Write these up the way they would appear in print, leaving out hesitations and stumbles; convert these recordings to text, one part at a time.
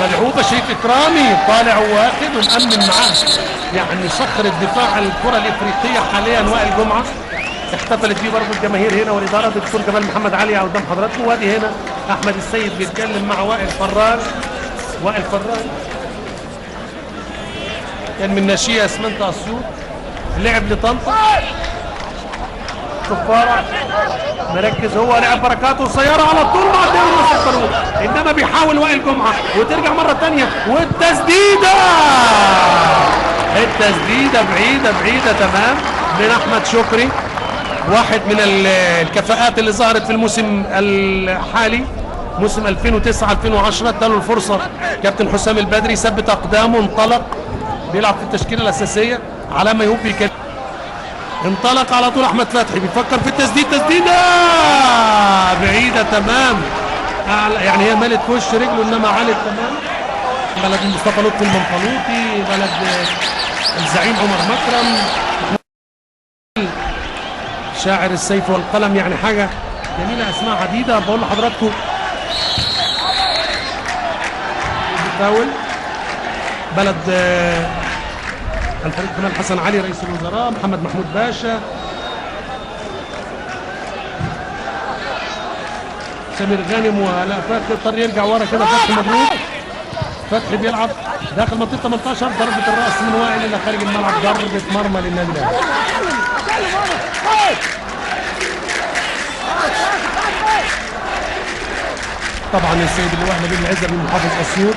ملعوبه شريف اكرامي طالع واخد ومأمن معاه، يعني صخر الدفاع الكره الافريقيه حاليا وائل جمعه. احتفلت بيه برضه الجماهير هنا والاداره، الدكتور جمال محمد علي قدام حضراتكم، وادي هنا احمد السيد بيتكلم مع وائل فراج. وائل فراج كان من ناشئه اسمنت اسيوط، لعب لطنطا كفاره، مركز هو، لعب بركات قصيره على طول مع الدوري الفاروق، انما بيحاول وائل جمعه وترجع مره ثانيه والتسديده بعيده تمام من احمد شكري، واحد من الكفاءات اللي ظهرت في الموسم الحالي موسم 2009 2010. اداله الفرصه كابتن حسام البدري، ثبت اقدامه، انطلق بيلعب في التشكيله الاساسيه على ما يوفي كده. انطلق على طول احمد فتحي بيفكر في التسديد، تسديده بعيده تمام، يعني هي مالت في وش رجله انما علت تمام. بلد مصطفى لطفي المنفلوطي، بلد الزعيم عمر مكرم، شاعر السيف والقلم، يعني حاجه جميله، اسماء عديده. بقول لحضراتكم بتفاول بلد الفريق كمال حسن علي رئيس الوزراء، محمد محمود باشا، سمير غانم ولا فاخر. اضطر يرجع ورا كده فتحي مبروك. فتحي بيلعب داخل منطقه 18، ضربه الراس من وائل الى خارج الملعب، ضربه مرمى للنادي الاهلي. طبعا السيد اللواء نبيل العزبي من محافظ اسيوط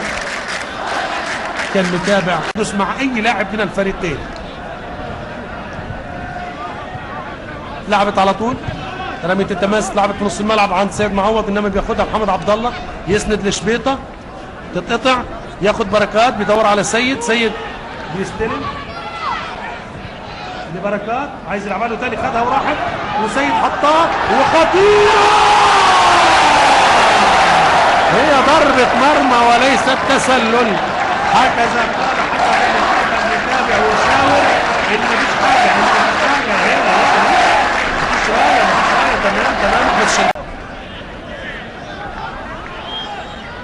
كان متابع مع اي لاعب من الفريقين. لعبت على طول رميه التماس، لعبت في نص الملعب عند سيد معوض، انما بياخدها محمد عبد الله، يسند لشبيطه، تتقطع، ياخد بركات، بيدور على سيد، سيد بيستلم لبركات، عايز يلعبها له تاني، خدها وراحت، وسيد حطها وخطيره، هي ضربه مرمى وليست تسلل. هكذا قال حتى المتابع ويشاور ان مفيش حاجه، مفيش حاجه تمام.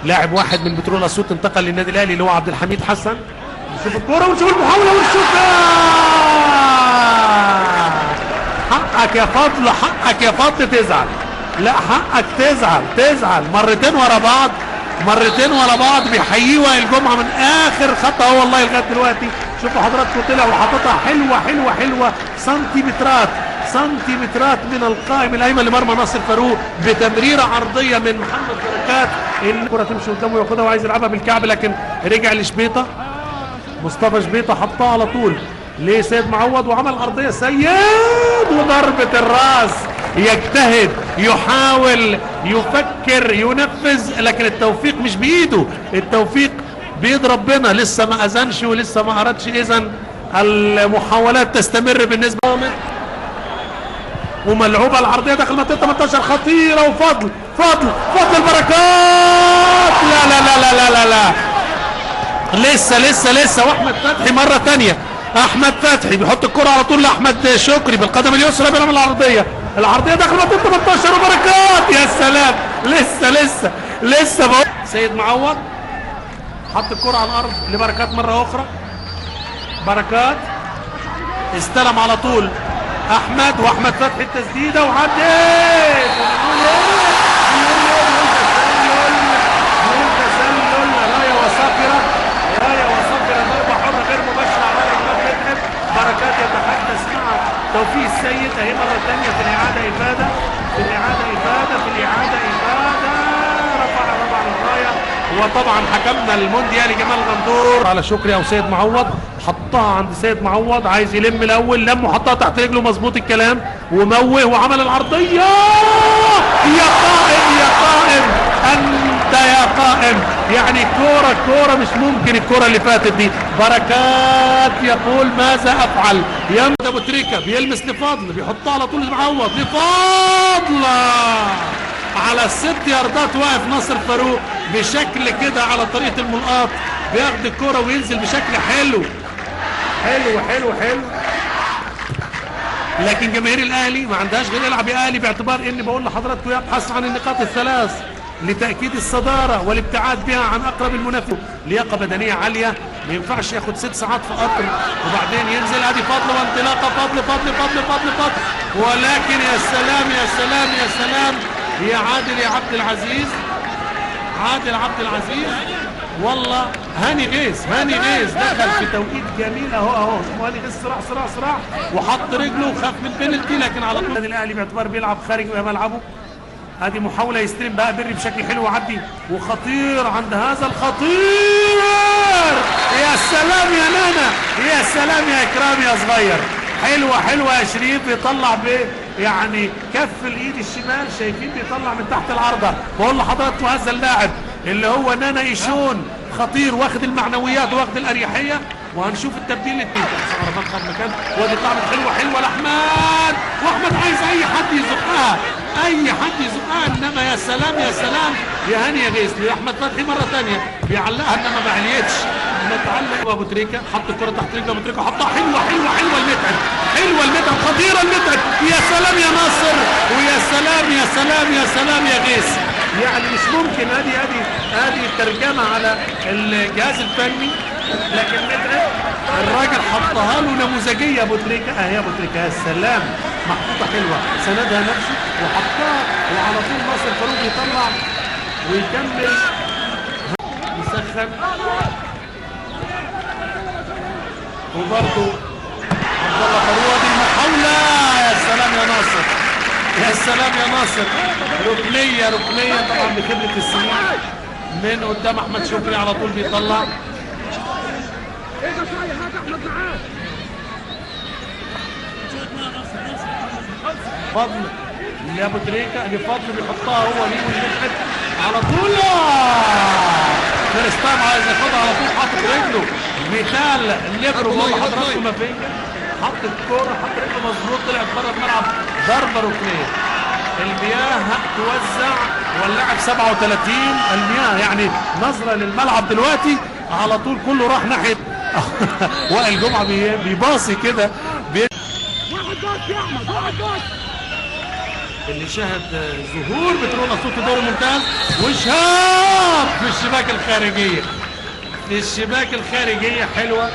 لاعب واحد من بترول اسيوط انتقل للنادي الاهلي اللي هو عبد الحميد حسن. نشوف الكوره ونشوف المحاوله ونشوف حقك يا فضل، حقك يا فضل تزعل، لا حقك تزعل مرتين ورا بعض. بيحييه وائل جمعه من اخر خطه هو والله لغايه دلوقتي. شوفوا حضراتكم طلع وحاططها حلوه سنتيمترات من القائم الايمن لمرمى ناصر فاروق، بتمريره عرضيه من محمد بركات. الكره تمشي قدامه ياخدها وعايز يلعبها بالكعب، لكن رجع لشبيطه، مصطفى شبيطه حطها على طول لسيد معوض وعمل ارضيه سيد وضربه الراس. يجتهد، يحاول، يفكر، ينفذ، لكن التوفيق مش بايده، التوفيق بيد ربنا. لسه ما اذنش ولسه ما ارادش، اذا المحاولات تستمر بالنسبه له. وملعوبه العرضيه داخل منطقه 18 خطيره، وفضل بركات، لا لسه واحمد فتحي مره ثانيه. احمد فتحي بيحط الكره على طول لاحمد شكري بالقدم اليسرى، بيرمي العرضيه داخل منطقه 18 وبركات، يا سلام. لسه بقول سيد معوض حط الكره على الارض لبركات مره اخرى، بركات استلم على طول احمد، واحمد فتحي التسديده وعدت، تسلل، رايه وصافره، ضربه حره غير مباشره على رجل فتحي. بركات يتحدث مع توفيق السيد اهي مره ثانيه في الاعاده افاده، رفع الرايه. وطبعا حكمنا المونديالي جمال غندور على شكري او سيد معوض، حطها عند سيد معوض، عايز يلم الاول، لم وحطها تحت رجله، مظبوط الكلام، وموه وعمل العرضيه. يا قائم انت يا قائم، يعني كوره مش ممكن الكوره اللي فاتت دي. بركات يقول ماذا افعل؟ يمد ابو تريكه بيلمس لفضل، بيحطها على طول لمعوض، لفضل على ال6 ياردات واقف ناصر فاروق بشكل كده على طريقه الملقاط، بياخد الكوره وينزل بشكل حلو. لكن جماهير الاهلي ما عندهاش غير يلعب يا اهلي، باعتبار ان بقول لحضراتكم يبحث عن النقاط الثلاث لتأكيد الصدارة والابتعاد بها عن أقرب المنافس. لياقة بدنية عالية، ما ينفعش ياخد 6 ساعات في قطر وبعدين ينزل. ادي فضل وانطلاقة، فضل فضل فضل فضل فضل، ولكن يا سلام يا سلام يا سلام يا عادل يا عبد العزيز، عادل عبد العزيز. والله هاني غيث، هاني غيث دخل في توقيت جميل اهو اسمه هاني غيث، صراع وحط رجله وخاف من البنالتي، لكن على طول الاهلي باعتبار بيلعب خارج ملعبه. ادي محاولة يستلم بقى بري بشكل حلو، عدي وخطير عند هذا الخطير. يا سلام يا نانا، يا سلام يا اكرام يا صغير. حلوة يا شريف، بيطلع يعني كف الايد الشمال، شايفين بيطلع من تحت العارضة. بقول لحضراتكم هذا اللاعب اللي هو نانا ايشون خطير، واخد المعنويات واخد الاريحية. وهنشوف التبديل التاني. عرفان خد مكان، ودي طعمت حلوة لاحمد، واحمد عايز اي حد يزقها، اي حد يزقها، انما يا سلام يا سلام يا هاني يا غيث لاحمد فتحي مرة تانية بيعلقها، انما ما عليتش. متعلق ابو تريكة، حط الكرة تحت رجل ابو تريكة، حطها حلوة المتعب، حلوة المتعب، خطيرة المتعب. يا سلام يا ناصر، ويا سلام يا سلام يا سلام يا غيث. يعني مش ممكن. ادي الترجمة على الجهاز الفني، لكن متعب الراجل حطها له نموذجية. ابو تريكة اهي، ابو تريكة يا سلام، محطوطة حلوة، سندها نفسه وحطها، وعلى طول ناصر فاروق يطلع ويكمل يسخن. وبرضه عبد الله فاروق، دي المحاولة. يا سلام يا ناصر، يا سلام يا ناصر، ركنية طبعا بخبرة السنين من قدام احمد شكري، على طول بيطلع. فضل لابو تريكة، لفضل بيحطها هو ليه والمدحت على طول. فيرستايم عايز ياخدها على طول، حاطط رجله مثال الليبرو اللي حضراتكم ما فين، حط الكوره، حط رجله مظبوط، طلعت بره الملعب، ضربه ركنيه. المياه توزع واللاعب 37. المياه يعني نظره للملعب دلوقتي على طول كله راح ناحيه وائل جمعه، بيباصي كده اللي شاهد ظهور بترول صوت دوري ممتاز، وشهاب في الشباك الخارجيه، حلوه